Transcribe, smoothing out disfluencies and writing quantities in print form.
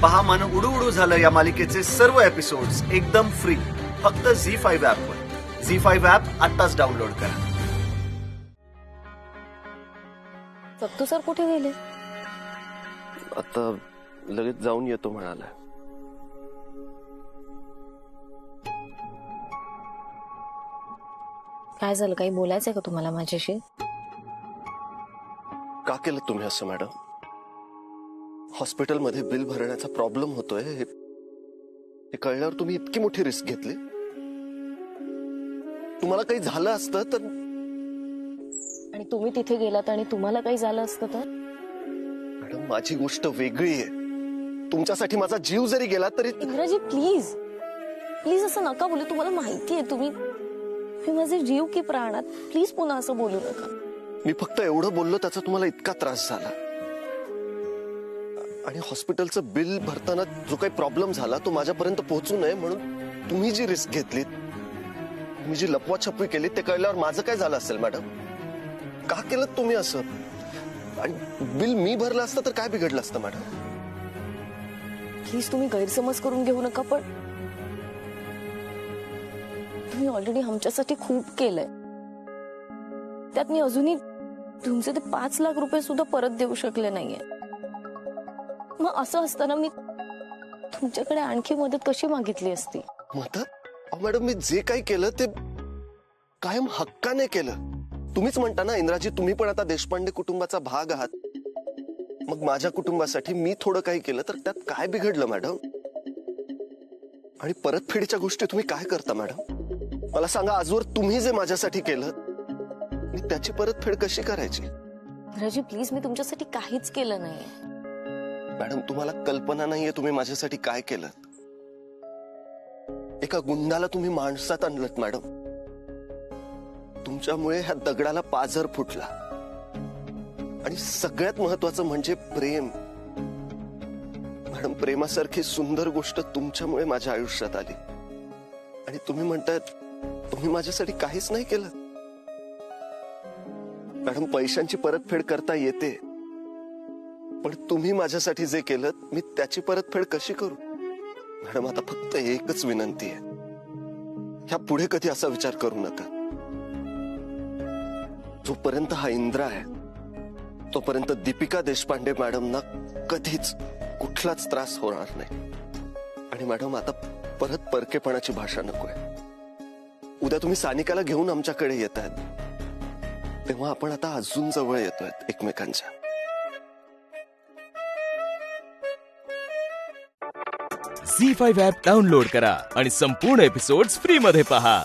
पहा मन उडू उडू झालं या मालिकेचे सर्व एपिसोड्स एकदम फ्री फक्त झी5 ऍप वर। झी5 ऍप आताच डाउनलोड करा। सत्तू सर कुठे गेले? आता लगेच जाऊन येतो म्हणाला। काय झालं? काही बोलायचंय का तुम्हाला माझ्याशी? का केलं तुम्ही असं मॅडम? हॉस्पिटलमध्ये बिल भरण्याचा प्रॉब्लेम होतोय हे कळल्यावर तुम्ही इतकी मोठी रिस्क घेतली। तुम्हाला काही झालं असतं तर? आणि तुम्ही तिथे गेलात आणि तुम्हाला काही झालं असतं तर? मॅडम माझी गोष्ट वेगळी आहे। तुमच्यासाठी माझा जीव जरी गेला तरी। इंद्राजी प्लीज प्लीज असं नका बोलू। तुम्हाला माहिती आहे तुम्ही माझे जीव की प्राणात, प्लीज पुन्हा असं बोलू नका। मी फक्त एवढं बोललो त्याचा तुम्हाला इतका त्रास झाला। आणि हॉस्पिटलचं बिल भरताना जो काही प्रॉब्लेम झाला तो माझ्यापर्यंत पोहोचू नये म्हणून तुम्ही जी रिस्क घेतलीत, तुम्ही जी लपवाछपवी केली ते कळल्यावर माझं काय झालं असेल मॅडम? का केलं तुम्ही असं? आणि बिल मी भरलं असतं तर काय बिघडलं असतं मॅडम? प्लीज तुम्ही गैरसमज करून घेऊ नका, पण तुम्ही ऑलरेडी आमच्यासाठी खूप केलंय। त्यात मी अजूनही तुमचे ते 5 लाख रुपये सुद्धा परत देऊ शकले नाहीये। मग असं असताना मी तुमच्याकडे आणखी मदत कशी मागितली असती? मदत? मॅडम मी जे काही केलं ते कायम हक्काने केलं। तुम्हीच म्हणता ना इंद्राजी, तुम्ही पण आता देशपांडे कुटुंबाचा भाग आहात। मग माझ्या कुटुंबासाठी मी थोडं काही केलं तर त्यात काय बिघडलं मॅडम? आणि परतफेडीच्या गोष्टी तुम्ही काय करता मॅडम? मला सांगा, आजवर तुम्ही जे माझ्यासाठी केलं मी त्याची परतफेड कशी करायची? इंद्राजी प्लीज, मी तुमच्यासाठी काहीच केलं नाहीये। मॅडम तुम्हाला कल्पना नाहीये तुम्ही माझ्यासाठी काय केलं। एका गुंडाला तुम्ही माणसात आणलत मॅडम। तुमच्यामुळे ह्या दगडाला पाझर फुटला। आणि सगळ्यात महत्वाचं म्हणजे प्रेम। मॅडम प्रेमासारखी सुंदर गोष्ट तुमच्यामुळे माझ्या आयुष्यात आली। आणि तुम्ही म्हणतायत तुम्ही माझ्यासाठी काहीच नाही केलं। मॅडम पैशांची परतफेड करता येते, पण तुम्ही माझ्यासाठी जे केलं मी त्याची परतफेड कशी करू? मॅडम आता फक्त एकच विनंती आहे, ह्या पुढे कधी असा विचार करू नका। जोपर्यंत हा इंद्रा आहे तोपर्यंत दीपिका देशपांडे मॅडमना कधीच कुठलाच त्रास होणार नाही। आणि मॅडम आता परत परकेपणाची भाषा नकोय। उद्या तुम्ही सानिकाला घेऊन आमच्याकडे येत आहेत, तेव्हा आपण आता अजून जवळ येतोय एकमेकांच्या। झी5 ऍप डाउनलोड करा आणि संपूर्ण एपिसोड्स फ्री मध्ये पहा।